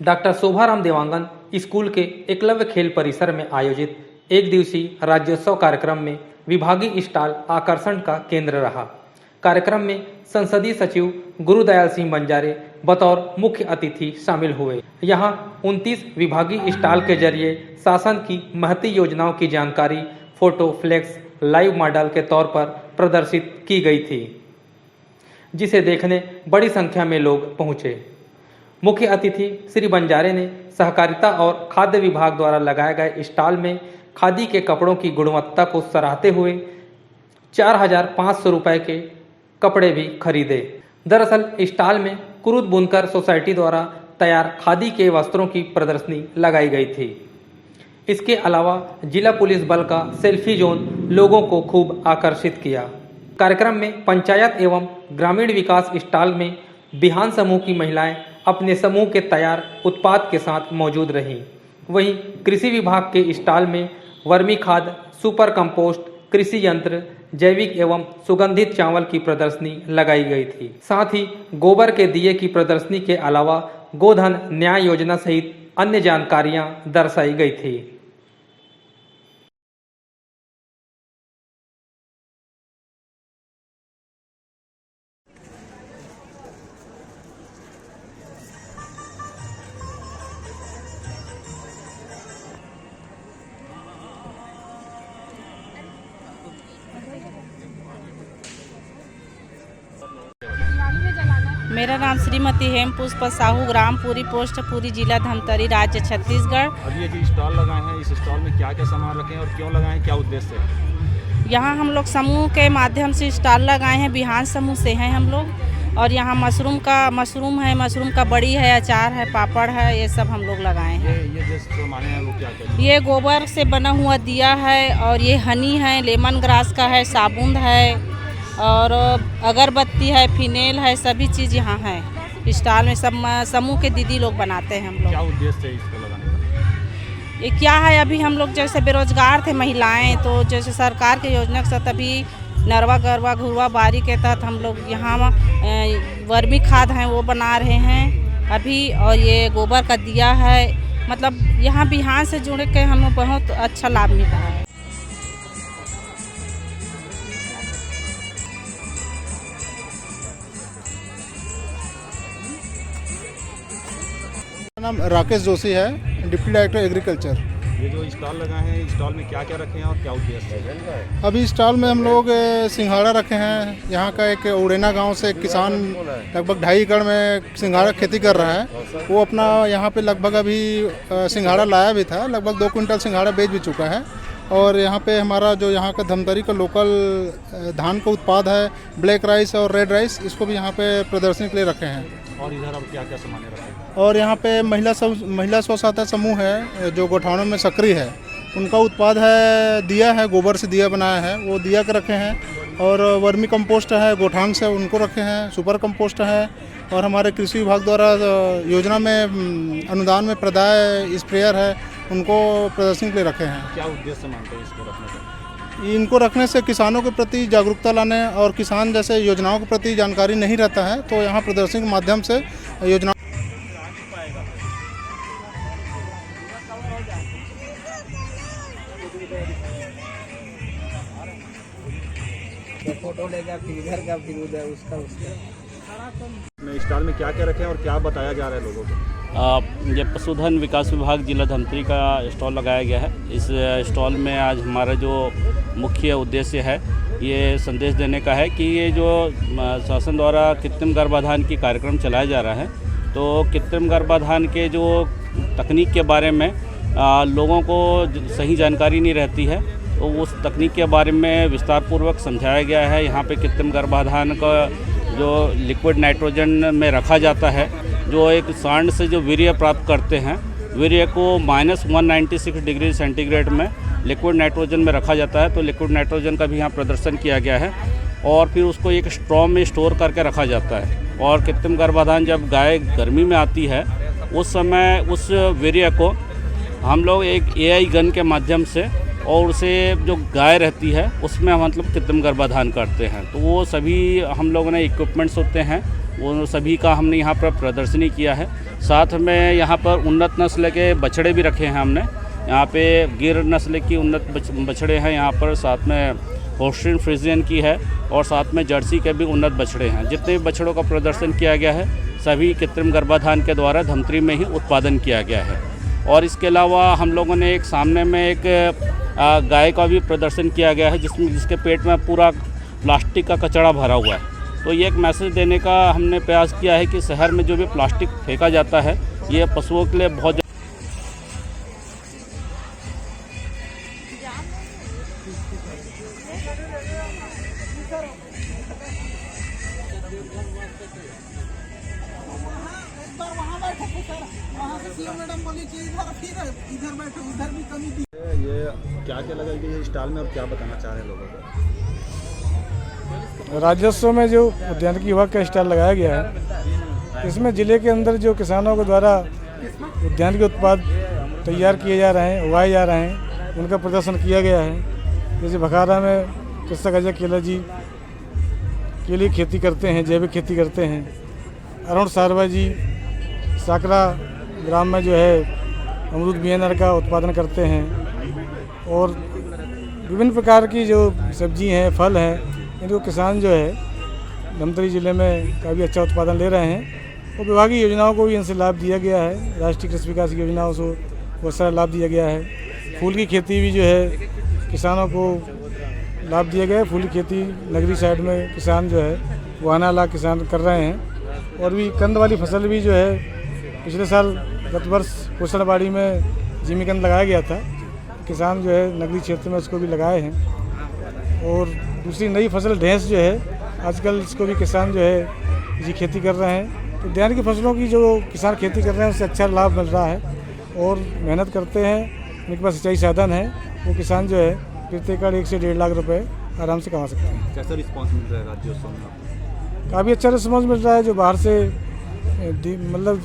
Doctor Shobharam Dewangan school के एकलव्य खेल परिसर में आयोजित एक दिवसीय राज्योत्सव कार्यक्रम में विभागीय स्टॉल आकर्षण का केंद्र रहा। कार्यक्रम में संसदीय सचिव गुरुदयाल सिंह बंजारे बतौर मुख्य अतिथि शामिल हुए। यहां 29 विभागीय स्टॉल के जरिए शासन की महती योजनाओं की जानकारी फोटो फ्लेक्स लाइव मॉडल के तौर पर प्रदर्शित की गई थी, जिसे देखने बड़ी संख्या में लोग पहुंचे। मुख्य अतिथि श्री बंजारे ने सहकारिता और खाद्य विभाग द्वारा लगाए गए स्टॉल में खादी के कपड़ों की गुणवत्ता को सराहते हुए 4,500 रुपये के कपड़े भी खरीदे। दरअसल स्टॉल में कुरुद बुनकर सोसाइटी द्वारा तैयार खादी के वस्त्रों की प्रदर्शनी लगाई गई थी। इसके अलावा जिला पुलिस बल का सेल्फी जोन लोगों को खूब आकर्षित किया। कार्यक्रम में पंचायत एवं ग्रामीण विकास स्टॉल में बिहान समूह की महिलाएं अपने समूह के तैयार उत्पाद के साथ मौजूद रहीं। वहीं कृषि विभाग के स्टॉल में वर्मी खाद, सुपर कंपोस्ट, कृषि यंत्र, जैविक एवं सुगंधित चावल की प्रदर्शनी लगाई गई थी। साथ ही गोबर के दिए की प्रदर्शनी के अलावा गोधन न्याय योजना सहित अन्य जानकारियां दर्शाई गई थी। मेरा नाम श्रीमती हेम पुष्प साहू, ग्राम पूरी पोस्ट पूरी, जिला धमतरी, राज्य छत्तीसगढ़। अभी ये जो स्टॉल लगाए हैं, इस स्टॉल में क्या क्या सामान रखे हैं और क्यों लगाए हैं, क्या उद्देश्य है? यहाँ हम लोग समूह के माध्यम से स्टॉल लगाए हैं। बिहान समूह से हैं हम लोग। और यहाँ मशरूम का बड़ी है, अचार है, पापड़ है, ये सब हम लोग लगाए हैं। ये जो सामान है वो क्या क्या? ये गोबर से बना हुआ दिया है, और ये हनी है, लेमन ग्रास का है, साबुन है, और अगरबत्ती है, फिनेल है, सभी चीज़ यहाँ है। स्टॉल में सब समूह के दीदी लोग बनाते हैं हम लोग। क्या उद्देश्य है इसको लगाने का? ये क्या है, अभी हम लोग जैसे बेरोजगार थे महिलाएं, तो जैसे सरकार के योजना के साथ अभी नरवा गरवा घुरवा बारी के तहत हम लोग यहाँ वर्मी खाद हैं वो बना रहे हैं अभी। और ये गोबर का दिया है, मतलब यहाँ बिहान से जुड़ के हमें बहुत अच्छा लाभ मिल रहा है। नाम राकेश जोशी है, डिप्टी डायरेक्टर एग्रीकल्चर। ये जो स्टॉल लगाए हैं, स्टॉल में क्या क्या रखे हैं और क्या उद्देश्य है? अभी स्टॉल में हम लोग सिंघाड़ा रखे हैं। यहाँ का एक उड़ेना गांव से एक किसान लगभग 2.5 एकड़ में सिंघाड़ा खेती कर रहा है। वो अपना यहाँ पे लगभग अभी सिंघाड़ा लाया भी था, लगभग 2 क्विंटल सिंघाड़ा बेच भी चुका है। और यहाँ पे हमारा जो यहाँ का धमतरी का लोकल धान का उत्पाद है, ब्लैक राइस और रेड राइस, इसको भी यहाँ पे प्रदर्शनी के लिए रखे हैं। और इधर अब क्या क्या सामान रखे हैं? और यहाँ पे महिला स्व सहायता समूह है जो गोठानों में सक्रिय है, उनका उत्पाद है, दिया है, गोबर से दिया बनाया है, वो दिया के रखे हैं। और वर्मी कंपोस्ट है, गोठान से उनको रखे हैं, सुपर कंपोस्ट है। और हमारे कृषि विभाग द्वारा योजना में अनुदान में प्रदाय स्प्रेयर है, उनको प्रदर्शनी के लिए रखे हैं। क्या उद्देश्य मानते हैं इसको रखने का? इनको रखने से किसानों के प्रति जागरूकता लाने और किसान जैसे योजनाओं के प्रति जानकारी नहीं रहता है, तो यहाँ प्रदर्शनी के माध्यम से योजना फोटो लेगा, फिर इधर का, फिर उधर उसका। स्टॉल में क्या क्या रखे हैं और क्या बताया जा रहा है लोगों को? ये पशुधन विकास विभाग जिला धमतरी का स्टॉल लगाया गया है। इस स्टॉल में आज हमारा जो मुख्य उद्देश्य है, ये संदेश देने का है कि ये जो शासन द्वारा कृत्रिम गर्भाधान की कार्यक्रम चलाया जा रहा है, तो कृत्रिम गर्भाधान के जो तकनीक के बारे में लोगों को सही जानकारी नहीं रहती है, तो उस तकनीक के बारे में विस्तारपूर्वक समझाया गया है। यहाँ पे कृत्रिम गर्भाधान का जो लिक्विड नाइट्रोजन में रखा जाता है, जो एक सांड से जो वीर्य प्राप्त करते हैं, वीर्य को -196 डिग्री सेंटीग्रेड में लिक्विड नाइट्रोजन में रखा जाता है। तो लिक्विड नाइट्रोजन का भी यहाँ प्रदर्शन किया गया है। और फिर उसको एक स्ट्रॉ में स्टोर करके रखा जाता है। और कृत्रिम गर्भाधान जब गाय गर्मी में आती है, उस समय उस वीर्य को हम लोग एक AI गन के माध्यम से और उसे जो गाय रहती है उसमें मतलब कृत्रिम गर्भाधान करते हैं। तो वो सभी हम लोगों ने इक्विपमेंट्स होते हैं वो सभी का हमने यहाँ पर प्रदर्शनी किया है। साथ में यहाँ पर उन्नत नस्ल के बछड़े भी रखे हैं हमने। यहाँ पे गिर नस्ल की उन्नत बछड़े हैं यहाँ पर, साथ में होस्टिन फ्रिजियन की है और साथ में जर्सी के भी उन्नत बछड़े हैं। जितने भी बछड़ों का प्रदर्शन किया गया है सभी कृत्रिम गर्भाधान के द्वारा धमतरी में ही उत्पादन किया गया है। और इसके अलावा हम लोगों ने एक सामने में एक गाय का भी प्रदर्शन किया गया है जिसके पेट में पूरा प्लास्टिक का कचरा भरा हुआ है। तो ये एक मैसेज देने का हमने प्रयास किया है कि शहर में जो भी प्लास्टिक फेंका जाता है ये पशुओं के लिए बहुत ये क्या क्या लगा कि ये स्टॉल में और क्या बताना चाह रहे हैं लोगों को? राजस्व में जो उद्यानिकी विभाग का स्टॉल लगाया गया है, इसमें ज़िले के अंदर जो किसानों के द्वारा उद्यानिकी उत्पाद तैयार किए जा रहे हैं, उगाए जा रहे हैं, उनका प्रदर्शन किया गया है। जैसे भखारा में कृषक अजय केला जी केले की खेती करते हैं, जैविक खेती करते हैं। अरुण सारवा जी साकरा ग्राम में जो है अमरूद बीएनआर का उत्पादन करते हैं। और विभिन्न प्रकार की जो सब्जी हैं, फल हैं, इनको किसान जो है धमतरी ज़िले में काफ़ी अच्छा उत्पादन ले रहे हैं। और विभागीय योजनाओं को भी इनसे लाभ दिया गया है। राष्ट्रीय कृषि विकास की योजनाओं से बहुत सारा लाभ दिया गया है। फूल की खेती भी जो है किसानों को लाभ दिया गया है। फूल की खेती नगरी साइड में किसान जो है वो आना ला किसान कर रहे हैं। और भी कंद वाली फसल भी जो है पिछले साल गत वर्ष पोषणबाड़ी में जिमीकंद लगाया गया था, किसान जो है नगरी क्षेत्र में उसको भी लगाए हैं। और दूसरी नई फसल ढेंस जो है आजकल इसको भी किसान जो है जी खेती कर रहे हैं। तो उद्यान की फसलों की जो किसान खेती कर रहे हैं उससे अच्छा लाभ मिल रहा है और मेहनत करते हैं, उनके पास सिंचाई साधन है, वो किसान जो है प्रति एकड़ 1 से 1.5 लाख रुपए आराम से कमा सकते हैं। कैसा रिस्पांस मिल रहा है राज्योत्सव में आपको? काफ़ी अच्छा रिस्पॉन्स मिल रहा है। जो बाहर से मतलब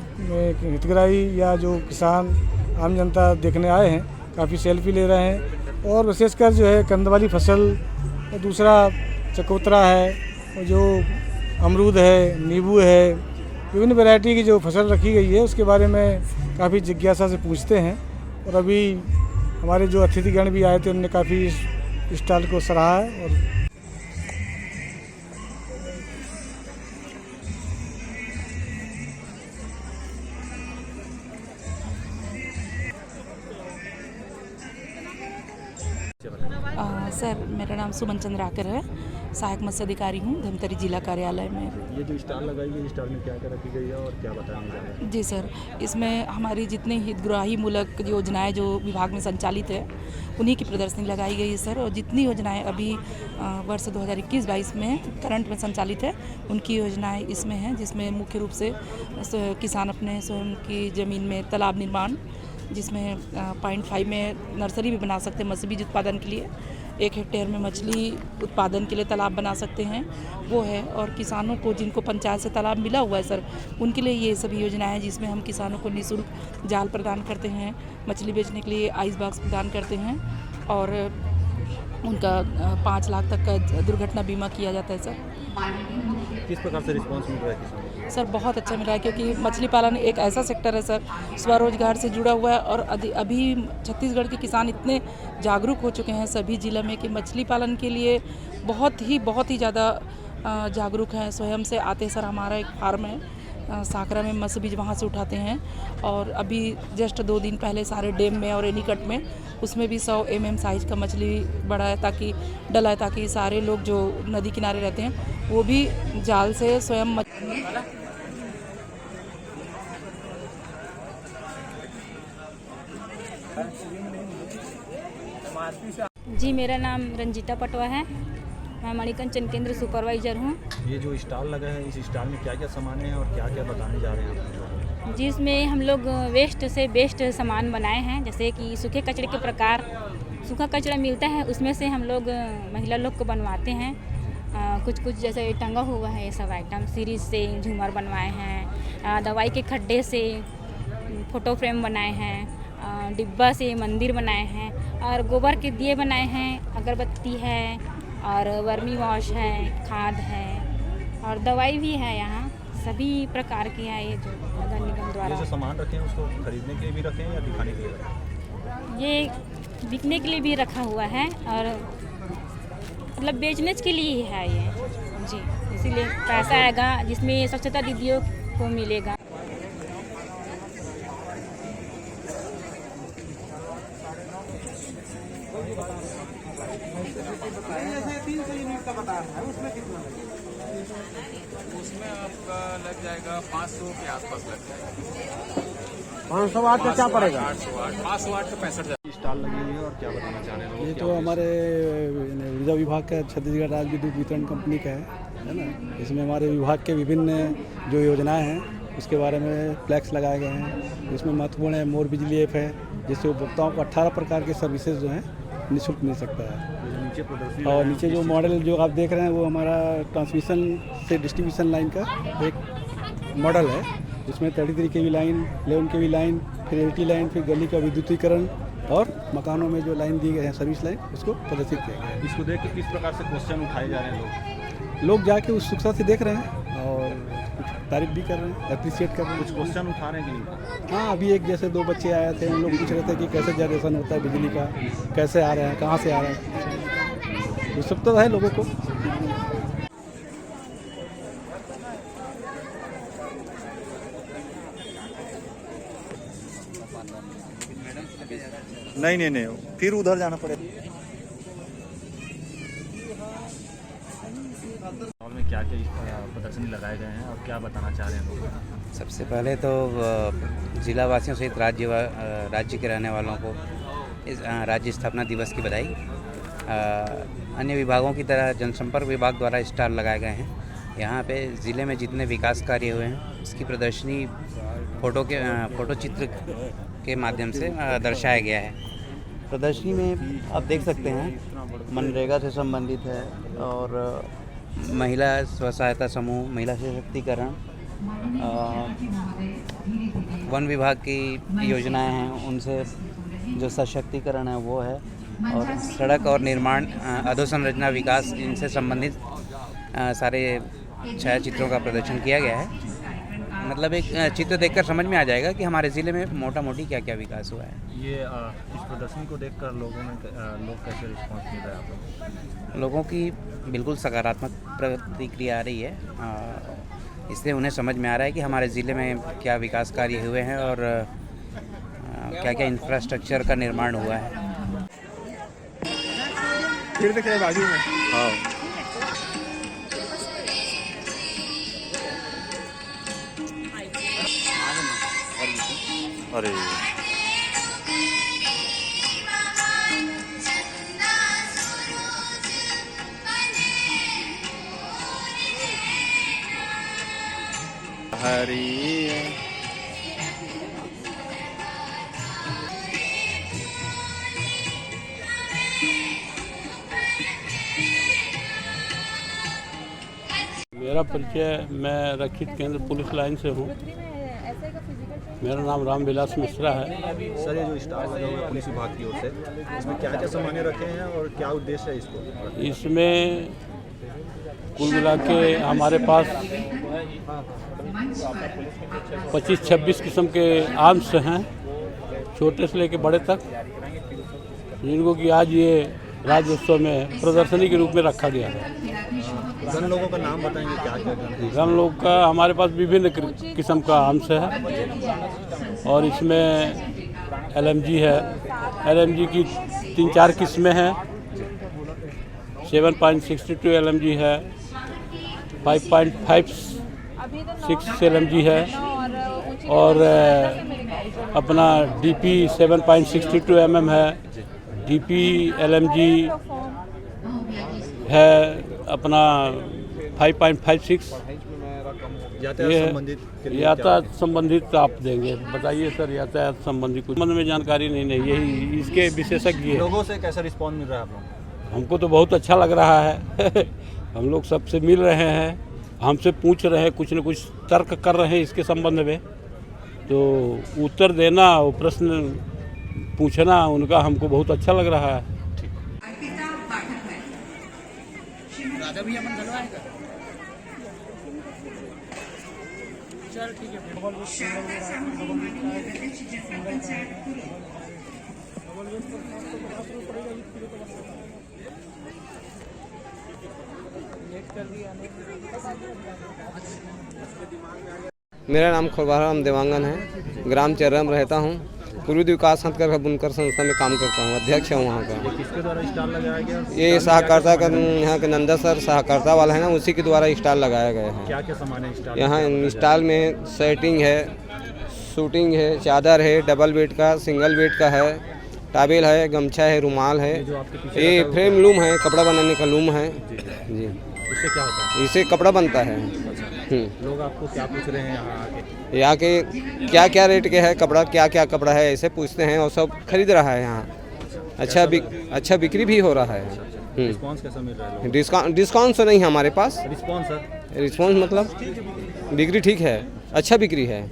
हितग्राही या जो किसान आम जनता देखने आए हैं काफ़ी सेल्फी ले रहे हैं। और विशेषकर जो है कंद वाली फसल, और दूसरा चकोतरा है, और जो अमरूद है, नींबू है, विभिन्न वैरायटी की जो फसल रखी गई है उसके बारे में काफ़ी जिज्ञासा से पूछते हैं। और अभी हमारे जो अतिथिगण भी आए थे उन्होंने काफ़ी इस स्टॉल को सराहा है। और सर मेरा नाम सुमन चंद्राकर है, सहायक मत्स्य अधिकारी हूँ धमतरी जिला कार्यालय में। ये जो स्टॉल लगाई गई स्टॉल में क्या क्या रखी गई है और क्या बताया जा रहा है? जी सर, इसमें हमारी जितनी हितग्राही मूलक योजनाएं जो विभाग में संचालित है उन्हीं की प्रदर्शनी लगाई गई है सर। और जितनी योजनाएं अभी वर्ष 2021-22 में करंट में संचालित है उनकी योजनाएं इसमें हैं, जिसमें मुख्य रूप से किसान अपने स्वयं की ज़मीन में तालाब निर्माण, जिसमें 0.5 में नर्सरी भी बना सकते हैं मत्स्य बीज उत्पादन के लिए, 1 हेक्टेयर में मछली उत्पादन के लिए तालाब बना सकते हैं, वो है। और किसानों को जिनको पंचायत से तालाब मिला हुआ है सर, उनके लिए ये सभी योजनाएं हैं, जिसमें हम किसानों को निःशुल्क जाल प्रदान करते हैं, मछली बेचने के लिए आइस बॉक्स प्रदान करते हैं और उनका 5 लाख तक का दुर्घटना बीमा किया जाता है सर। किस प्रकार से रिस्पांस मिल रहा है किसानों को? सर बहुत अच्छा मिला है, क्योंकि मछली पालन एक ऐसा सेक्टर है सर स्वरोजगार से जुड़ा हुआ है। और अभी छत्तीसगढ़ के किसान इतने जागरूक हो चुके हैं सभी जिला में कि मछली पालन के लिए बहुत ही ज़्यादा जागरूक हैं। स्वयं से आते सर, हमारा एक फार्म है साकरा में, मत्स्य बीज वहाँ से उठाते हैं। और अभी जस्ट 2 दिन पहले सारे डैम में और एनीकट में उसमें भी 100 mm साइज का मछली डला है, ताकि सारे लोग जो नदी किनारे रहते हैं वो भी जाल से स्वयं जी, मेरा नाम रंजीता पटवा है, मैं मणिकंचन केंद्र सुपरवाइज़र हूँ। ये जो स्टॉल लगा है इस स्टॉल में क्या क्या सामान है और क्या क्या बताने जा रहे हैं आप? जिसमें हम लोग वेस्ट से बेस्ट सामान बनाए हैं, जैसे कि सूखे कचरे के प्रकार, सूखा कचरा मिलता है उसमें से हम लोग महिला लोग को बनवाते हैं। कुछ जैसे टंगा हुआ है ये सब आइटम, सीरीज से झूमर बनवाए हैं, दवाई के खड्डे से फ़ोटो फ्रेम बनाए हैं, डिब्बा से मंदिर बनाए हैं, और गोबर के दिए बनाए हैं, अगरबत्ती है और वर्मी वॉश है, खाद है और दवाई भी है यहाँ सभी प्रकार के हैं ये जो नगर निगम ये द्वारा। जो सामान रखे हैं उसको खरीदने के लिए भी रखे हैं या दिखाने के लिए रखे हैं? ये बिकने के लिए भी रखा हुआ है और मतलब बेचने के लिए ही है ये जी, इसीलिए पैसा आएगा जिसमें स्वच्छता दीदियों को मिलेगा। उसमें आपका लग जाएगा 500 के आसपास लग जाएगा। 500 वाट का क्या पड़ेगा? 500 वाट का 65 स्टॉल लगी हुई है और क्या बताना चाह रहे हैं लोग? ये क्या तो उद्देश्य हमारे ऊर्जा विभाग का छत्तीसगढ़ राज्य विद्युत वितरण कंपनी का है ना। इसमें हमारे विभाग के विभिन्न जो योजनाएं हैं उसके बारे में फ्लैक्स लगाए गए हैं। इसमें महत्वपूर्ण है मोर बिजली ऐप है, जिससे उपभोक्ताओं को 18 प्रकार के सर्विसेज जो हैं निःशुल्क मिल सकता है। नीचे प्रदर्शित और नीचे जो मॉडल जो आप देख रहे हैं वो हमारा ट्रांसमिशन से डिस्ट्रीब्यूशन लाइन का एक मॉडल है, जिसमें 33 kV लाइन, 11 kV लाइन, फिर 80 लाइन, फिर गली का विद्युतीकरण और मकानों में जो लाइन दिए गए हैं सर्विस लाइन, उसको प्रदर्शित किया गया है। इसको देख के किस प्रकार से क्वेश्चन उठाए जा रहे हैं लोग जाके उत्सुकता से देख रहे हैं और कुछ तारीफ भी कर रहे हैं, अप्रिशिएट कर रहे हैं। कुछ क्वेश्चन उठा रहे हैं कि नहीं? हाँ, अभी एक जैसे 2 बच्चे आए थे, उन लोग पूछ रहे थे कि कैसे जनरेशन होता है बिजली का, कैसे आ रहे हैं, कहाँ से आ रहे हैं। उत्सुकता है लोगों को। नहीं, फिर उधर जाना पड़ेगा। स्टॉल में क्या क्या प्रदर्शनी लगाए गए हैं और क्या बताना चाह रहे हैं लोग? सबसे पहले तो जिला वासियों सहित राज्य के रहने वालों को इस राज्य स्थापना दिवस की बधाई। अन्य विभागों की तरह जनसंपर्क विभाग द्वारा स्टॉल लगाए गए हैं। यहाँ पे ज़िले में जितने विकास कार्य हुए हैं उसकी प्रदर्शनी फोटो चित्र के माध्यम से दर्शाया गया है। प्रदर्शनी में आप देख सकते हैं मनरेगा से संबंधित है और महिला स्व सहायता समूह, महिला सशक्तिकरण, वन विभाग की योजनाएं हैं उनसे जो सशक्तिकरण है वो है, और सड़क और निर्माण, अधोसंरचना विकास, इनसे संबंधित सारे छायाचित्रों का प्रदर्शन किया गया है। मतलब एक चित्र देखकर समझ में आ जाएगा कि हमारे ज़िले में मोटा मोटी क्या क्या विकास हुआ है। ये इस प्रदर्शनी को देखकर लोग कैसे रिस्पॉन्स मिल रहा है आप लोगों की बिल्कुल सकारात्मक प्रतिक्रिया आ रही है। इससे उन्हें समझ में आ रहा है कि हमारे ज़िले में क्या विकास कार्य हुए हैं और क्या क्या इंफ्रास्ट्रक्चर का निर्माण हुआ है। फिर देखे बाजू में। हाँ, अरे हरी मेरा परिचय, मैं रक्षित केंद्र पुलिस लाइन से हूँ। मेरा नाम रामविलास मिश्रा है। सर, ये जो स्टॉल लगा हुआ है पुलिस विभाग की ओर से, इसमें क्या क्या सामान रखे हैं और क्या उद्देश्य है इसको? इसमें कुल मिला के हमारे पास 25-26 किस्म के आर्म्स हैं, छोटे से लेके बड़े तक, जिनको कि आज ये राज्योत्सव में प्रदर्शनी के रूप में रखा गया है। गन लोगों का नाम बताएंगे, क्या क्या गन? गन लोग का हमारे पास विभिन्न किस्म का आर्म्स है और इसमें LMG है। LMG की 3-4 किस्में हैं। 7.62 LMG है, 5.56 LMG है और अपना DP 7.62 mm है। DP LMG है अपना 5.56। यातायात संबंधित आप देंगे, बताइए सर। यातायात संबंधी कुछ संबंध में जानकारी नहीं, यही इसके विशेषज्ञ। लोगों से कैसा रिस्पॉन्स मिल रहा है आप लोगों को? हमको तो बहुत अच्छा लग रहा है। हम लोग सबसे मिल रहे हैं, हमसे पूछ रहे हैं, कुछ न कुछ तर्क कर रहे हैं इसके संबंध में, तो उत्तर देना और प्रश्न पूछना उनका हमको बहुत अच्छा लग रहा है। मेरा नाम खुरबाराम देवांगन है, ग्राम चर्रा में रहता हूँ। पूर्वी विकास हथकरघा बुनकर संस्था में काम करता हूँ, अध्यक्ष हूँ वहाँ का। किसके द्वारा स्टॉल लगाया गया? ये सहकारिता का यहाँ के नंदा सर सहकारिता वाला है ना, उसी के द्वारा स्टॉल लगाया गया है। क्या क्या सामान है स्टॉल? यहाँ स्टॉल में सेटिंग है, शूटिंग है, चादर है, डबल बेड का, सिंगल बेड का है, टावेल है, गमछा है, रुमाल है, ये फ्रेम लूम है, कपड़ा बनाने का लूम है जी। इससे क्या होता है? इससे कपड़ा बनता है। लोग आपको क्या पूछ रहे हैं यहाँ आके? यहाँ के क्या क्या रेट के है कपड़ा, क्या क्या कपड़ा है, ऐसे पूछते हैं और सब खरीद रहा है यहाँ। अच्छा बिक्री भी हो रहा है। रिस्पांस कैसा मिल रहा है? डिस्काउंट तो नहीं है हमारे पास। रिस्पांस मतलब बिक्री ठीक है, अच्छा बिक्री है।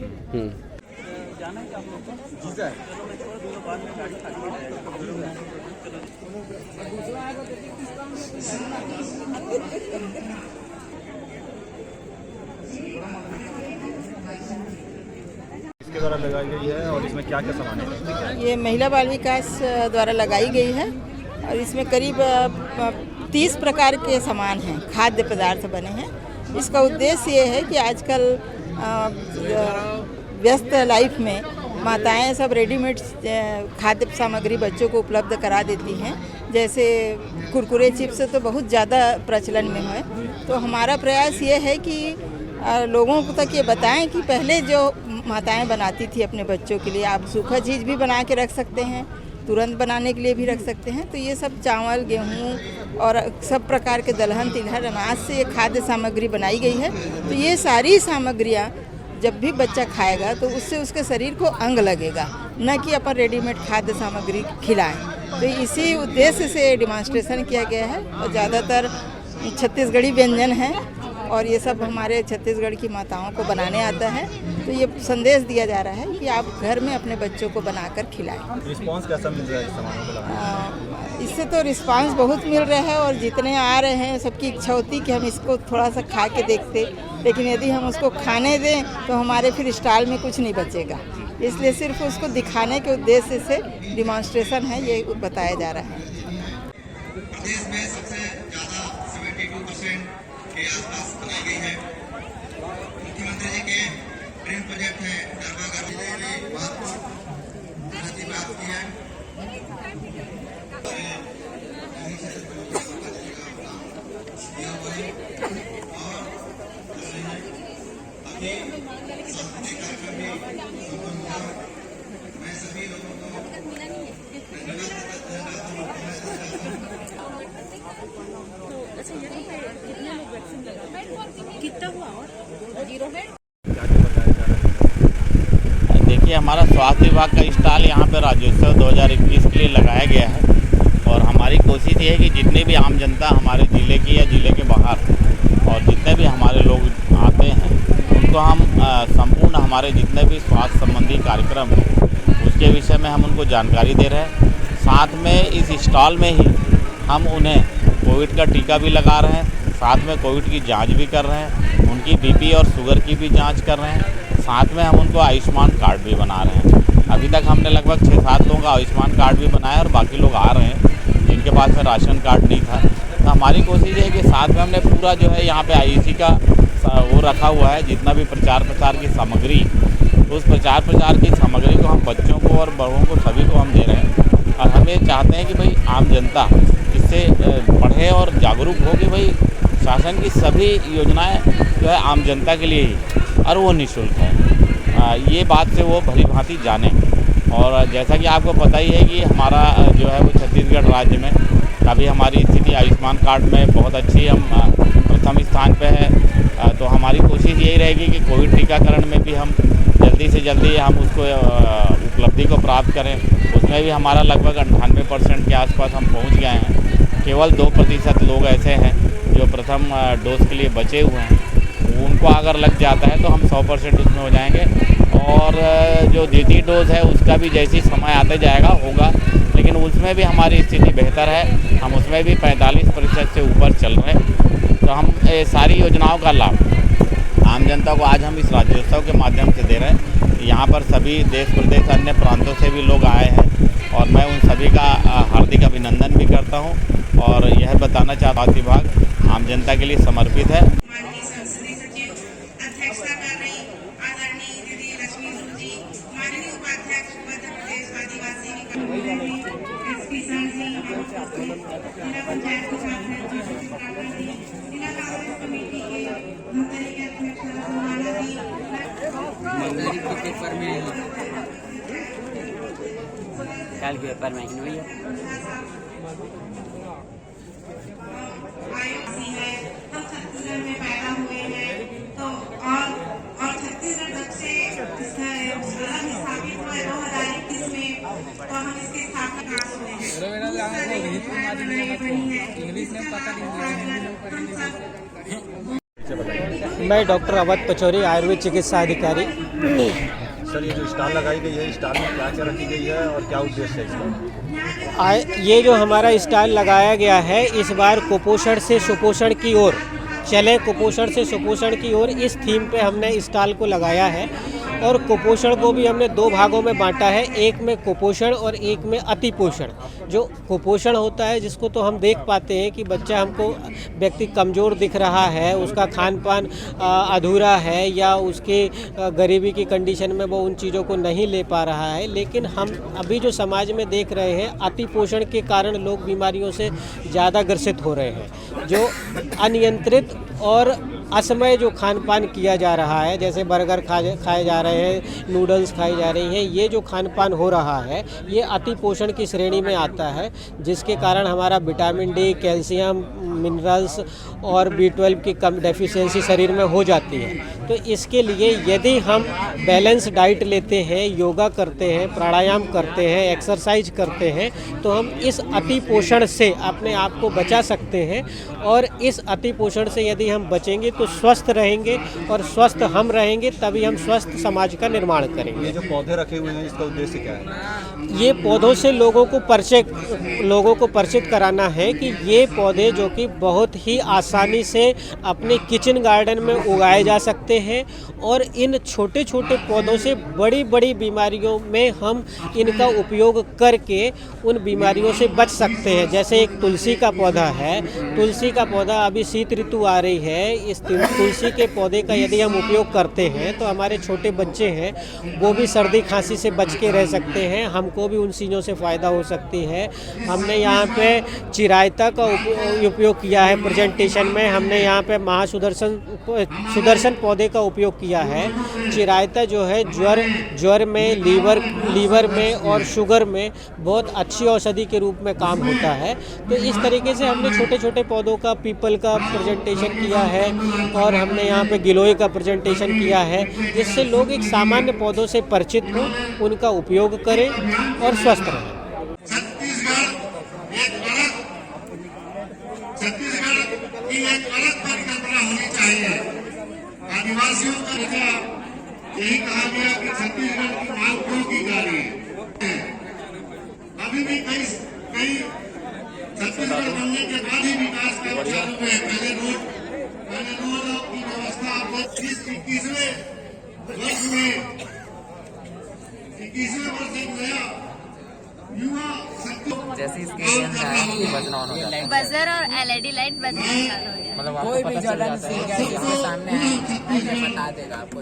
इसके द्वारा लगाई गई है और इसमें क्या क्या सामान है? ये महिला बाल विकास द्वारा लगाई गई है और इसमें करीब 30 प्रकार के सामान हैं, खाद्य पदार्थ बने हैं। इसका उद्देश्य ये है कि आजकल व्यस्त लाइफ में माताएं सब रेडीमेड खाद्य सामग्री बच्चों को उपलब्ध करा देती हैं। जैसे कुरकुरे चिप्स तो बहुत ज़्यादा प्रचलन में है, तो हमारा प्रयास ये है कि लोगों को तक ये बताएं कि पहले जो माताएं बनाती थी अपने बच्चों के लिए, आप सूखा चीज़ भी बना के रख सकते हैं, तुरंत बनाने के लिए भी रख सकते हैं। तो ये सब चावल, गेहूँ और सब प्रकार के दलहन तिलहन अनाज से ये खाद्य सामग्री बनाई गई है। तो ये सारी सामग्रियाँ जब भी बच्चा खाएगा तो उससे उसके शरीर को अंग लगेगा, न कि अपन रेडीमेड खाद्य सामग्री खिलाएं। तो इसी उद्देश्य से डिमॉन्स्ट्रेशन किया गया है और ज़्यादातर छत्तीसगढ़ी व्यंजन हैं और ये सब हमारे छत्तीसगढ़ की माताओं को बनाने आता है। तो ये संदेश दिया जा रहा है कि आप घर में अपने बच्चों को बनाकर खिलाएं। रिस्पांस कैसा मिल रहा है इस सामानों को लगाने? इससे तो रिस्पांस बहुत मिल रहा है और जितने आ रहे हैं सबकी इच्छा होती कि हम इसको थोड़ा सा खा के देखते, लेकिन यदि हम उसको खाने दें तो हमारे फिर स्टॉल में कुछ नहीं बचेगा। इसलिए सिर्फ उसको दिखाने के उद्देश्य से डिमॉन्स्ट्रेशन है, ये बताया जा रहा है। प्रदेश में सबसे ज़्यादा 72% के आसपास बनाई गई है। मुख्यमंत्री जी के ड्रीम प्रोजेक्ट है नर्मदा जिले में बहुत अच्छी बात की है। सांस्कृतिक कार्यक्रम भी संपन्न हुआ। मैं सभी लोगों को कितना हुआ और 0 है। देखिए, हमारा स्वास्थ्य विभाग का स्टॉल यहाँ पे राज्योत्सव 2021 के लिए लगाया गया है और हमारी कोशिश ये है कि जितनी भी आम जनता हमारे ज़िले की या ज़िले के बाहर और जितने भी हमारे लोग आते हैं उनको हम संपूर्ण हमारे जितने भी स्वास्थ्य संबंधी कार्यक्रम हैं उसके विषय में हम उनको जानकारी दे रहे हैं। साथ में इस स्टॉल में ही हम उन्हें कोविड का टीका भी लगा रहे हैं, साथ में कोविड की जांच भी कर रहे हैं, उनकी बीपी और शुगर की भी जांच कर रहे हैं, साथ में हम उनको आयुष्मान कार्ड भी बना रहे हैं। अभी तक हमने लगभग 6-7 लोगों का आयुष्मान कार्ड भी बनाया और बाकी लोग आ रहे हैं जिनके पास में राशन कार्ड नहीं था। तो हमारी कोशिश है कि साथ में हमने पूरा जो है यहाँ पे आईसी का वो रखा हुआ है, जितना भी प्रचार प्रसार की सामग्री, उस प्रचार प्रसार की सामग्री को हम बच्चों को और बड़ों को सभी को हम दे रहे हैं। और हम ये चाहते हैं कि भाई आम जनता इससे पढ़े और जागरूक हो कि भाई शासन की सभी योजनाएं जो है आम जनता के लिए ही और वो निःशुल्क है। ये बात से वो भली भांति जाने। और जैसा कि आपको पता ही है कि हमारा जो है वो छत्तीसगढ़ राज्य में अभी हमारी स्थिति आयुष्मान कार्ड में बहुत अच्छी, हम प्रथम स्थान पे है। तो हमारी कोशिश यही रहेगी कि कोविड टीकाकरण में भी हम जल्दी से जल्दी हम उसको उपलब्धि को प्राप्त करें। उसमें भी हमारा लगभग 98% के आसपास हम पहुंच गए हैं। केवल 2% लोग ऐसे हैं जो प्रथम डोज के लिए बचे हुए हैं। उनको अगर लग जाता है तो हम 100% उसमें हो जाएंगे। और जो द्वितीय डोज है उसका भी जैसी समय आते जाएगा होगा, लेकिन उसमें भी हमारी स्थिति बेहतर है। हम उसमें भी 45% से ऊपर चल रहे हैं। तो हम सारी योजनाओं का लाभ आम जनता को आज हम इस राज्योत्सव के माध्यम से दे रहे हैं। यहाँ पर सभी देश प्रदेश अन्य प्रांतों से भी लोग आए हैं और मैं उन सभी का हार्दिक अभिनंदन भी करता हूँ और यह बताना चाहता हूँ विभाग आम जनता के लिए समर्पित है। कल के पेपर में हुई है। हम छत्तीसगढ़ में पैदा हुए हैं तो और छत्तीसगढ़ जब से स्थापित हुआ 2021 में तो हम इसकी स्थापना मैं डॉक्टर अवध पचौरी आयुर्वेद चिकित्सा अधिकारी। सर ये जो स्टॉल लगाई गई है, स्टॉल में क्या क्या रखी गई है और क्या उद्देश्य है इसका? ये जो हमारा स्टॉल लगाया गया है इस बार कुपोषण से सुपोषण की ओर चले, कुपोषण से सुपोषण की ओर इस थीम पे हमने स्टॉल को लगाया है। और कुपोषण को भी हमने दो भागों में बांटा है, एक में कुपोषण और एक में अतिपोषण। जो कुपोषण होता है जिसको तो हम देख पाते हैं कि बच्चा हमको व्यक्ति कमज़ोर दिख रहा है, उसका खान पान अधूरा है या उसके गरीबी की कंडीशन में वो उन चीज़ों को नहीं ले पा रहा है। लेकिन हम अभी जो समाज में देख रहे हैं अतिपोषण के कारण लोग बीमारियों से ज़्यादा ग्रसित हो रहे हैं। जो अनियंत्रित और असमय जो खान पान किया जा रहा है, जैसे बर्गर खाए जा रहे हैं, नूडल्स खाई जा रही हैं, ये जो खान पान हो रहा है ये अति पोषण की श्रेणी में आता है, जिसके कारण हमारा विटामिन डी, कैल्शियम, मिनरल्स और B12 की कम डेफिशिएंसी शरीर में हो जाती है। तो इसके लिए यदि हम बैलेंस डाइट लेते हैं, योगा करते हैं, प्राणायाम करते हैं, एक्सरसाइज करते हैं तो हम इस अति पोषण से अपने आप को बचा सकते हैं। और इस अति पोषण से यदि हम बचेंगे तो स्वस्थ रहेंगे और स्वस्थ हम रहेंगे तभी हम स्वस्थ समाज का निर्माण करेंगे। ये जो पौधे रखे हुए हैं इसका उद्देश्य क्या है? ये पौधों से लोगों को परिचित कराना है कि ये पौधे जो कि बहुत ही आसानी से अपने किचन गार्डन में उगाए जा सकते हैं और इन छोटे छोटे पौधों से बड़ी बड़ी बीमारियों में हम इनका उपयोग करके उन बीमारियों से बच सकते हैं। जैसे एक तुलसी का पौधा है, तुलसी का पौधा अभी शीत ऋतु आ रही है, इस तुलसी के पौधे का यदि हम उपयोग करते हैं तो हमारे छोटे बच्चे हैं वो भी सर्दी खांसी से बच के रह सकते हैं, हमको भी उन चीज़ों से फ़ायदा हो सकती है। हमने यहाँ पे चिरायता का उपयोग किया है प्रेजेंटेशन में, हमने यहाँ पे सुदर्शन पौधे का उपयोग किया है। चिरायता जो है ज्वर में, लीवर में और शुगर में बहुत अच्छी औषधि के रूप में काम होता है। तो इस तरीके से हमने छोटे छोटे पौधों का, पीपल का प्रेजेंटेशन किया है और हमने यहाँ पे गिलोय का प्रेजेंटेशन किया है, जिससे लोग एक सामान्य पौधों से परिचित हों, उनका उपयोग करें और स्वस्थ रहें। छत्तीसगढ़ की एक अलग परिकल्पना होनी चाहिए। आदिवासियों का यही कहा गया कि छत्तीसगढ़ की मांग क्यों की जा रही है। अभी भी कई छत्तीसगढ़ बनने के बाद ही विकास का चालू है। पहले रोड की व्यवस्था आपको 21वें वर्ष एक नया युवा जैसे इसके बजर और LED लाइट बजना चालू हो गया। मतलब कोई भी ज्यादा सामने आए बता देगा आपको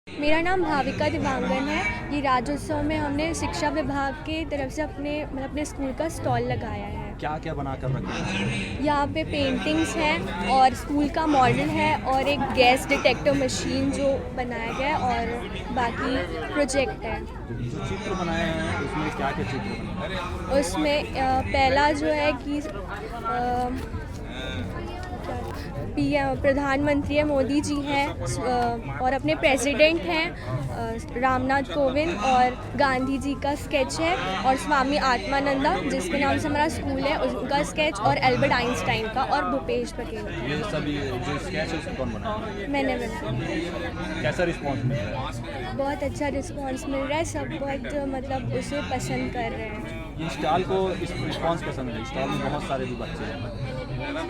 मेरा नाम भाविका दिवांगन है। ये राज्योत्सव में हमने शिक्षा विभाग की तरफ से अपने स्कूल का स्टॉल लगाया है। क्या क्या बना कर रखे हैं? यहाँ पे पेंटिंग्स हैं और स्कूल का मॉडल है और एक गैस डिटेक्टर मशीन जो बनाया गया है और बाकी प्रोजेक्ट है। जो चित्र बनाए हैं उसमें क्या क्या चित्र बनाए हैं? उसमें पहला जो है कि प्रधानमंत्री है मोदी जी हैं और अपने प्रेसिडेंट हैं रामनाथ कोविंद, और गांधी जी का स्केच है, और स्वामी आत्मानंदा जिसके नाम से हमारा स्कूल है उनका स्केच, और एल्बर्ट आइंस्टाइन का, और भूपेश बघेल। ये सभी जो स्केच है उसको कौन बनाया? मैंने बनाया। कैसा रिस्पॉन्स मिल रहा है? बहुत अच्छा रिस्पॉन्स मिल रहा है, सब बहुत मतलब उसे पसंद कर रहे हैं। ये स्टॉल को इस रिस्पॉन्स कैसा मिला? स्टॉल में बहुत सारे भी बच्चे हैं।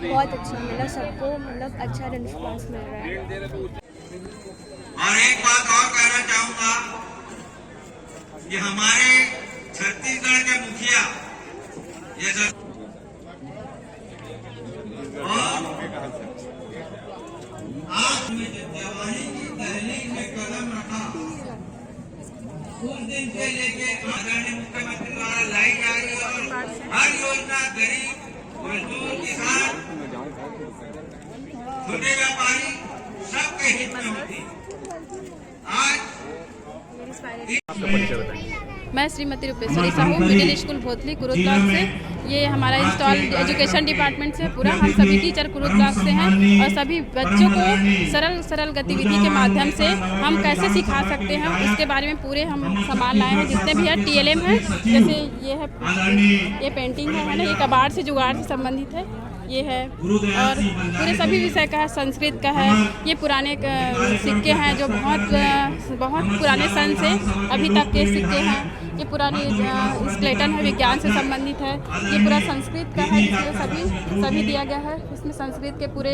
बहुत अच्छा मिला सबको, मतलब अच्छा रिस्पॉन्स मिल रहा है। और एक बात और कहना चाहूंगा कि हमारे छत्तीसगढ़ के मुखिया ये सब आज में जवानी की दहलीज में कदम रखा, उस दिन से लेके आदरणीय मुख्यमंत्री द्वारा लाई जा रही और हर योजना गरीब, मजदूर, किसान, छोटे व्यापारी सबके हित में होती। आज मैं Shrimati Rupeshwari Sahu, middle school Bhotli Kurud block से। ये हमारा स्टॉल एजुकेशन डिपार्टमेंट से पूरा, हम सभी टीचर कुरुद ब्लॉक से हैं और सभी बच्चों को सरल गतिविधि के माध्यम से हम कैसे सिखा सकते हैं उसके बारे में पूरे हम सामान लाए हैं। जितने भी है TLM है, जैसे ये है, ये पेंटिंग है ना, ये कबाड़ से जुगाड़ से संबंधित है, ये है, और पूरे सभी विषय का है, संस्कृत का है, ये पुराने सिक्के हैं जो बहुत पुराने सन से अभी तक के सिक्के हैं, ये पुरानी स्केलेटन है, विज्ञान से संबंधित है, ये पूरा संस्कृत का है जिसमें सभी दिया गया है। इसमें संस्कृत के पूरे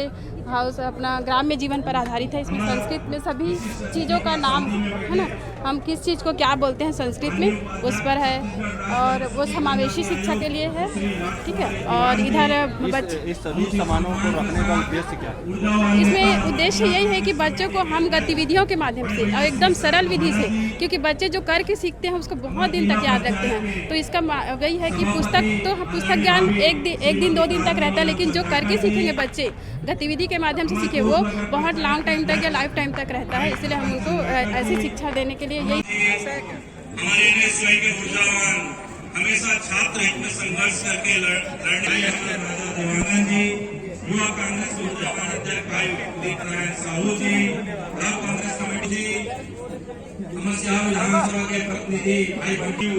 हाउस अपना ग्राम्य जीवन पर आधारित है। इसमें संस्कृत में सभी चीज़ों का नाम है ना, हम किस चीज़ को क्या बोलते हैं संस्कृत में उस पर है, और वो समावेशी शिक्षा के लिए है, ठीक है। और इधर इस सभी सामानों को रखने का उद्देश्य क्या है? इसमें उद्देश्य यही है कि बच्चों को हम गतिविधियों के माध्यम से और एकदम सरल विधि से, क्योंकि बच्चे जो करके सीखते हैं उसको बहुत दिन तक याद रखते हैं, तो इसका वही है कि पुस्तक ज्ञान एक दिन 2 दिन तक रहता है, लेकिन जो करके सीखेंगे बच्चे गतिविधि के माध्यम से सीखे वो बहुत लॉन्ग टाइम तक या लाइफ टाइम तक रहता है। इसलिए हम उनको ऐसी शिक्षा देने के लिए यही हमारे के ऊर्जावान हमेशा छात्र हित में संघर्ष करके लड़ने जी, युवा कांग्रेस ऊर्जावान अध्यक्ष भाई दीपनारायण साहू जी, ब्लॉक कांग्रेस कमेटी जी, समस्या विधानसभा के प्रतिनिधि भाई बंटू,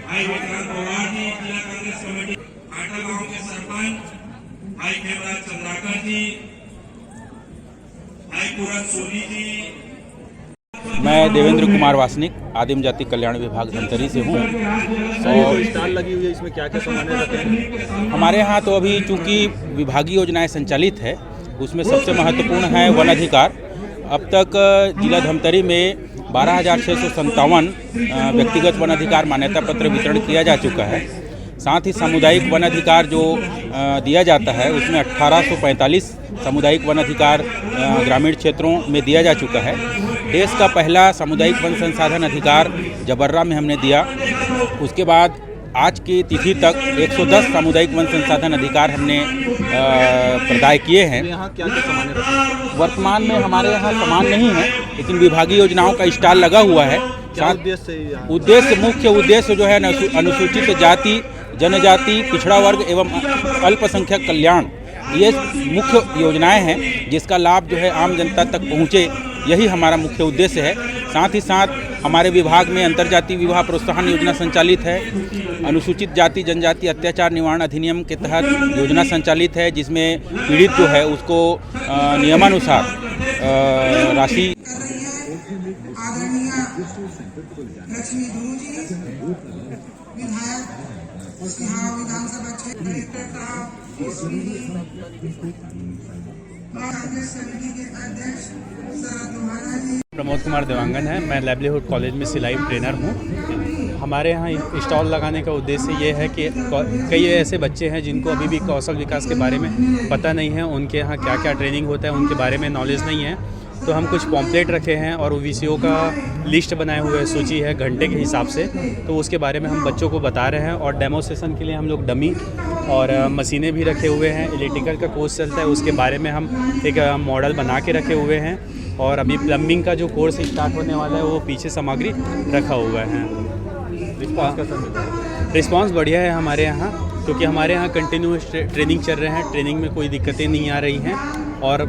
भाई विक्रांत पवार जी, जिला कांग्रेस कमेटी आटा गांव के सरपंच भाई खेमराज चंद्राकर जी, भाई पूरन सोनी जी। मैं देवेंद्र कुमार वासनिक, आदिम जाति कल्याण विभाग धमतरी से हूँ। और स्टॉल लगी हुई है, इसमें क्या क्या सामान रखे हैं? हमारे यहाँ तो अभी चूँकि विभागीय योजनाएं संचालित है, उसमें सबसे महत्वपूर्ण है वन अधिकार। अब तक जिला धमतरी में 12,657 व्यक्तिगत वन अधिकार मान्यता पत्र वितरण किया जा चुका है। साथ ही सामुदायिक वन अधिकार जो दिया जाता है उसमें 1845 सामुदायिक वन अधिकार ग्रामीण क्षेत्रों में दिया जा चुका है। देश का पहला सामुदायिक वन संसाधन अधिकार जबर्रा में हमने दिया। उसके बाद आज की तिथि तक 110 सामुदायिक वन संसाधन अधिकार हमने प्रदाय किए हैं। यहाँ क्या क्या सामान रखे? वर्तमान में हमारे यहाँ सामान नहीं है, लेकिन विभागीय योजनाओं का स्टॉल लगा हुआ है। मुख्य उद्देश्य जो है अनुसूचित जाति, जनजाति, पिछड़ा वर्ग एवं अल्पसंख्यक कल्याण, ये मुख्य योजनाएं हैं जिसका लाभ जो है आम जनता तक पहुँचे, यही हमारा मुख्य उद्देश्य है। साथ ही साथ हमारे विभाग में अंतर्जातीय विवाह प्रोत्साहन योजना संचालित है। अनुसूचित जाति जनजाति अत्याचार निवारण अधिनियम के तहत योजना संचालित है, जिसमें पीड़ित जो है उसको नियमानुसार राशि। लक्ष्मी गुरु जी विधायक विधानसभा क्षेत्र प्रमोद कुमार देवांगन है। मैं लाइवलीहुड कॉलेज में सिलाई ट्रेनर हूँ। हमारे यहाँ स्टॉल लगाने का उद्देश्य ये है कि कई ऐसे बच्चे हैं जिनको अभी भी कौशल विकास के बारे में पता नहीं है, उनके यहाँ क्या क्या ट्रेनिंग होता है उनके बारे में नॉलेज नहीं है। तो हम कुछ पॉम्पलेट रखे हैं और विषयों का लिस्ट बनाए हुए सूची है घंटे के हिसाब से, तो उसके बारे में हम बच्चों को बता रहे हैं। और डेमोस्ट्रेशन के लिए हम लोग डमी और मशीनें भी रखे हुए हैं। इलेक्ट्रिकल का कोर्स चलता है, उसके बारे में हम एक मॉडल बना के रखे हुए हैं। और अभी प्लम्बिंग का जो कोर्स स्टार्ट होने वाला है वो पीछे सामग्री रखा हुआ है। रिस्पॉन्स बढ़िया है हमारे यहाँ। क्योंकि हमारे यहाँ कंटिन्यूस ट्रेनिंग चल रहे हैं, ट्रेनिंग में कोई दिक्कतें नहीं आ रही हैं और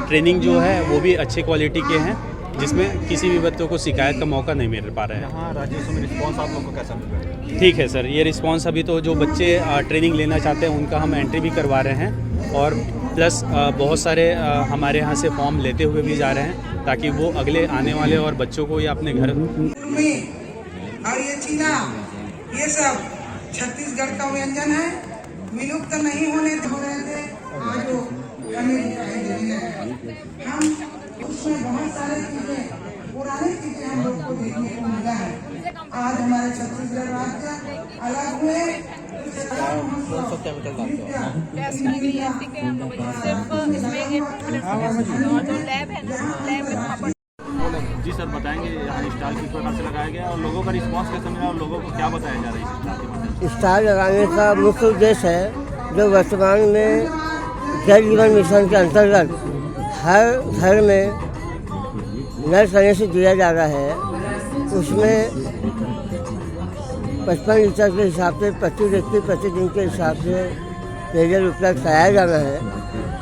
ट्रेनिंग जो है वो भी अच्छे क्वालिटी के हैं, जिसमें किसी भी बच्चों को शिकायत का मौका नहीं मिल पा रहा है। यहाँ राज्योत्सव में रिस्पॉन्स आप लोगों को कैसा मिल रहा है? ठीक है सर, ये रिस्पॉन्स अभी तो जो बच्चे ट्रेनिंग लेना चाहते हैं उनका हम एंट्री भी करवा रहे हैं और प्लस बहुत सारे हमारे यहाँ से फॉर्म लेते हुए भी जा रहे हैं ताकि वो अगले आने वाले और बच्चों को या अपने घर और ये चीना, ये सब छत्तीसगढ़ का व्यंजन है, विलुप्त तो नहीं होने हो रहे थे। आज वो हम उसमें बहुत सारे चीजें, पुरानी चीजें हम लोग को देखने को मिला है। आज हमारे छत्तीसगढ़ राज्य अलग हुए। जी सर, बताएंगे यहाँ स्टॉल किस प्रकार से लगाया गया और लोगों का रिस्पांस कैसा मिला और लोगों को क्या बताया जा रहा है? स्टॉल लगाने का मुख्य उद्देश्य है जो वर्तमान में जल जीवन मिशन के अंतर्गत हर घर में नल कनेक्शन दिया जा रहा है, उसमें 55 लीटर के हिसाब से प्रति व्यक्ति प्रतिदिन के हिसाब से पेयजल उपलब्ध कराया जाना है।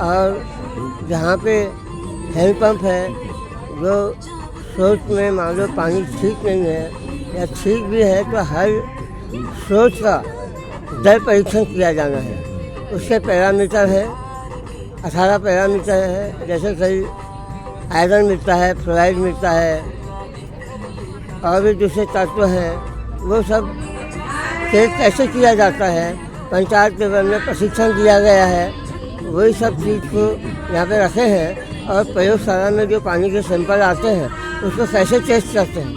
और जहाँ पे हैंडपम्प है, जो स्रोत में मान लो पानी ठीक नहीं है या ठीक भी है तो हर स्रोत का जल परीक्षण किया जाना है। उसके पैरामीटर है, 18 पैरामीटर है, जैसे कई आयरन मिलता है, फ्लोराइड मिलता है और भी दूसरे तत्व हैं, वो सब टेस्ट कैसे किया जाता है, पंचायत लेवल में प्रशिक्षण दिया गया है। वही सब चीज़ को यहाँ पे रखे हैं और प्रयोगशाला में जो पानी के सैंपल आते हैं उसको कैसे टेस्ट करते हैं,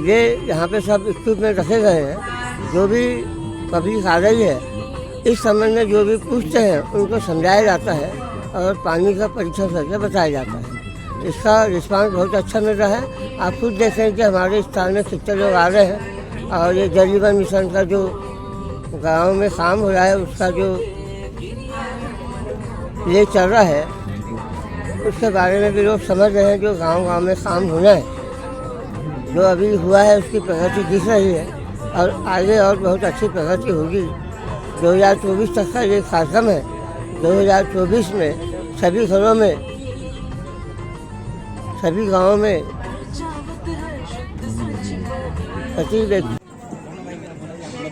ये यहाँ पे सब इक्विपमेंट रखे गए हैं। जो भी पब्लिक आ रही है इस संबंध में जो भी पूछते हैं उनको समझाया जाता है और पानी का परीक्षण करके बताया जाता है। इसका रिस्पांस बहुत अच्छा मिल रहा है। आप खुद देख रहे हैं कि हमारे स्थान में कितने लोग आ रहे हैं और ये जल जीवन मिशन का जो गांव में काम हो रहा है उसका जो ये चल रहा है उसके बारे में भी लोग समझ रहे हैं। जो गांव में काम होना है, जो अभी हुआ है उसकी प्रगति दिख रही है और आगे और बहुत अच्छी प्रगति होगी। 2024 तक का ये कार्यक्रम है। 2024 में सभी घरों में, सभी गाँवों में प्रति व्यक्ति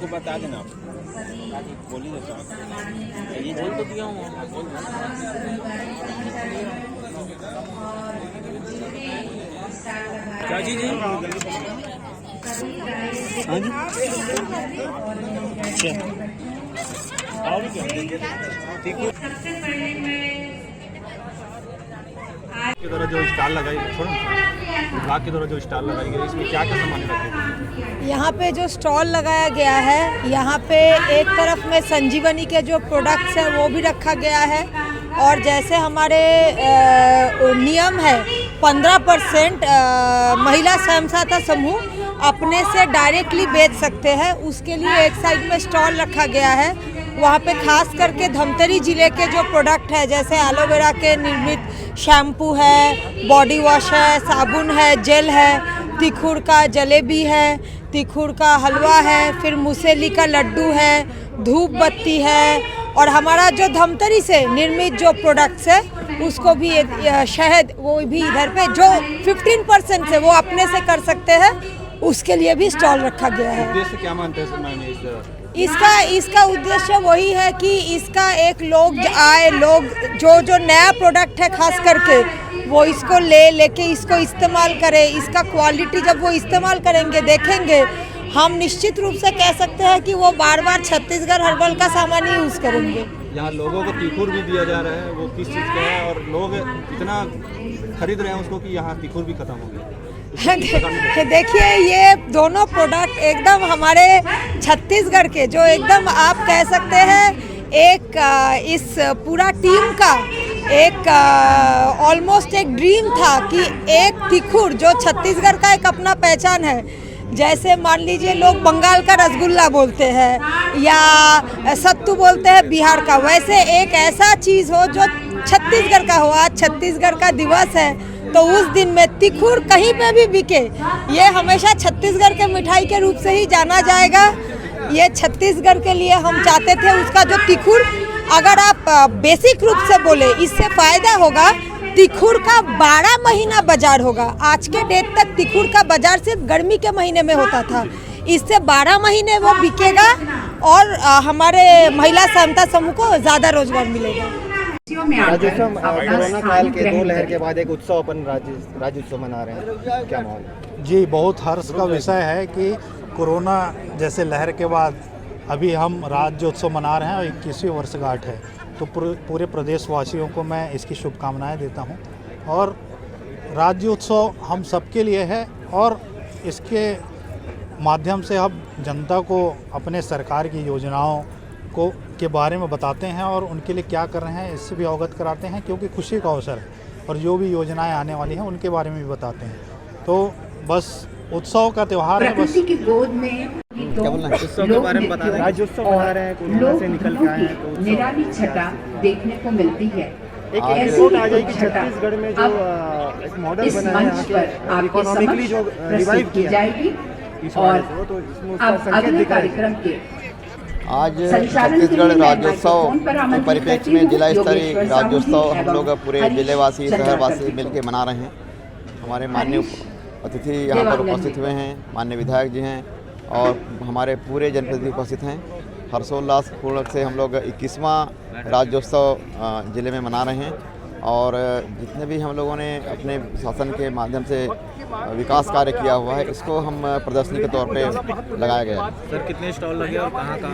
बता देना आप बोलिए ये बोल तो दिया हूँ। क्या चीज़ है? हाँ जी, ठीक है। के द्वारा जो स्टॉल लगाई विभाग के द्वारा जो स्टॉल लगाई गई, इसमें क्या क्या सामान रखे? यहाँ पे जो स्टॉल लगाया गया है, यहाँ पे एक तरफ में संजीवनी के जो प्रोडक्ट्स हैं वो भी रखा गया है और जैसे हमारे नियम है 15% महिला स्वयं सहायता समूह अपने से डायरेक्टली बेच सकते हैं, उसके लिए एक साइड में स्टॉल रखा गया है। वहाँ पे खास करके धमतरी ज़िले के जो प्रोडक्ट है जैसे एलोवेरा के निर्मित शैम्पू है, बॉडी वॉश है, साबुन है, जेल है, तिखुर का जलेबी है, तिखुर का हलवा है, फिर मूसेली का लड्डू है, धूप बत्ती है और हमारा जो धमतरी से निर्मित जो प्रोडक्ट्स है उसको भी शहद वो भी इधर पे जो 15% से वो अपने से कर सकते हैं, उसके लिए भी स्टॉल रखा गया है। उद्देश्य क्या मानते हैं सर? इसका उद्देश्य वही है कि इसका एक लोग आए, लोग जो नया प्रोडक्ट है खास करके वो इसको लेके इसको इस्तेमाल करें। इसका क्वालिटी जब वो इस्तेमाल करेंगे, देखेंगे, हम निश्चित रूप से कह सकते हैं कि वो बार बार छत्तीसगढ़ हर्बल का सामान ही यूज़ करेंगे। यहाँ लोगों को तिखुर भी दिया जा रहा है, वो किस चीज़ का है और लोग इतना खरीद रहे हैं उसको कि यहाँ तिखुर भी खत्म हो गया। देखिए, ये दोनों प्रोडक्ट एकदम हमारे छत्तीसगढ़ के जो एकदम आप कह सकते हैं एक इस पूरा टीम का एक ऑलमोस्ट एक ड्रीम था कि एक तिखुर जो छत्तीसगढ़ का एक अपना पहचान है। जैसे मान लीजिए लोग बंगाल का रसगुल्ला बोलते हैं या सत्तू बोलते हैं बिहार का, वैसे एक ऐसा चीज़ हो जो छत्तीसगढ़ का हो। आज छत्तीसगढ़ का दिवस है तो उस दिन में तिखुर कहीं पे भी बिके, ये हमेशा छत्तीसगढ़ के मिठाई के रूप से ही जाना जाएगा। ये छत्तीसगढ़ के लिए हम चाहते थे उसका जो तिखुर, अगर आप बेसिक रूप से बोले इससे फायदा होगा। तिखुर का 12 महीना बाजार होगा। आज के डेट तक तिखुर का बाजार सिर्फ गर्मी के महीने में होता था, इससे 12 महीने वो बिकेगा और हमारे महिला सहायता समूह को ज़्यादा रोजगार मिलेगा। राज्योत्सव कोरोना काल के 2 लहर के बाद एक उत्सव अपन राज्योत्सव मना रहे हैं, क्या माहौल? जी, बहुत हर्ष का विषय है कि कोरोना जैसे लहर के बाद अभी हम राज्योत्सव मना रहे हैं और 21वीं वर्षगांठ है, तो पूरे प्रदेशवासियों को मैं इसकी शुभकामनाएं देता हूं। और राज्योत्सव हम सबके लिए है और इसके माध्यम से हम जनता को अपने सरकार की योजनाओं को के बारे में बताते हैं और उनके लिए क्या कर रहे हैं इससे भी अवगत कराते हैं, क्योंकि खुशी का अवसर है और जो भी योजनाएं आने वाली हैं उनके बारे में भी बताते हैं। तो बस उत्सव का त्यौहार है। बस क्या बोलना है? उत्सव के बारे में बता दें। राज्योत्सव मना रहे हैं, कोरोना से निकल के आए हैं तो निराली छटा देखने को मिलती है। एक रिपोर्ट आ जाएगी छत्तीसगढ़ में जो एक मॉडल बना है यहाँ के इकोनॉमिकली जो रिवाइव किया जाएगी और तो इसमें उसका संकेत दिखा है। आज छत्तीसगढ़ राज्योत्सव के परिप्रेक्ष्य में जिला स्तरीय राज्योत्सव हम लोग पूरे जिलेवासी शहरवासी मिलकर मना रहे हैं। हमारे माननीय अतिथि यहाँ पर उपस्थित हुए हैं, माननीय विधायक जी हैं और हमारे पूरे जनप्रतिनिधि उपस्थित हैं। हर्षोल्लास पूर्ण से हम लोग 21वां राज्योत्सव ज़िले में मना रहे हैं और जितने भी हम लोगों ने अपने शासन के माध्यम से विकास कार्य किया हुआ है इसको हम प्रदर्शनी के तौर पे लगाया गया है। सर कितने स्टॉल लगे और कहाँ कौन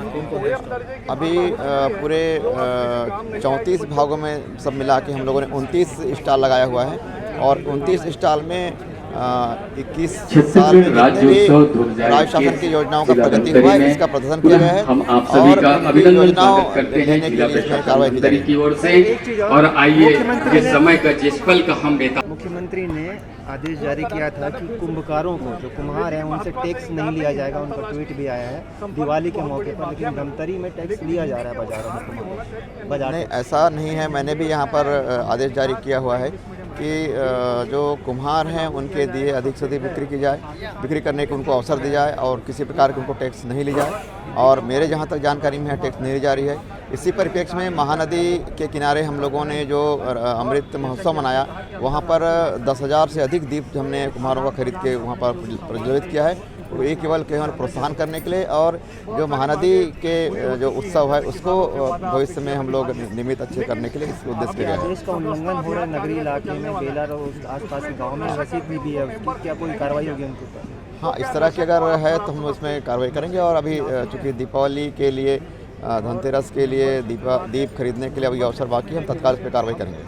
अभी पूरे 34 भागों में सब मिला के हम लोगों ने 29 स्टॉल लगाया हुआ है और 29 स्टॉल में 21 साल में जितने भी राज्य शासन की योजनाओं का प्रगति हुआ है इसका प्रदर्शन किया गया है और योजनाओं लेने के लिए इसमें कार्रवाई की जाएगी। ओर से और आइए इस समय का जिस पल का हम बेटा मुख्यमंत्री ने आदेश जारी किया था कि कुंभकारों को जो कुम्हार हैं उनसे टैक्स नहीं लिया जाएगा। उनका ट्वीट भी आया है दिवाली के मौके पर, लेकिन धमतरी में टैक्स लिया जा रहा है बाजारों में। नहीं, ऐसा नहीं है। मैंने भी यहाँ पर आदेश जारी किया हुआ है कि जो कुम्हार हैं उनके दिए अधिक से अधिक बिक्री की जाए, बिक्री करने को उनको अवसर दिया जाए और किसी प्रकार के उनको टैक्स नहीं ली जाए। और मेरे जहाँ तक जानकारी में है टैक्स नहीं ली जा रही है। इसी परिप्रेक्ष्य में महानदी के किनारे हम लोगों ने जो अमृत महोत्सव मनाया वहाँ पर 10,000 से अधिक दीप हमने कुम्हारों का खरीद के वहाँ पर प्रज्वलित किया है। वो ये केवल प्रोत्साहन करने के लिए और जो महानदी के जो उत्सव है उसको भविष्य में हम लोग नियमित अच्छे करने के लिए इस उद्देश्य के लिए आदेश का उल्लंघन हो रहा है। नगरीय इलाके में बेला आसपास के गाँव में रसीद भी है, उसकी क्या कोई कार्रवाई होगी उनके ऊपर? हाँ, इस तरह की अगर है तो हम उसमें कार्रवाई करेंगे। और अभी चूँकि दीपावली के लिए धनतेरस के लिए दीप खरीदने के लिए अभी अवसर बाकी है, हम तत्काल इस पर कार्रवाई करेंगे।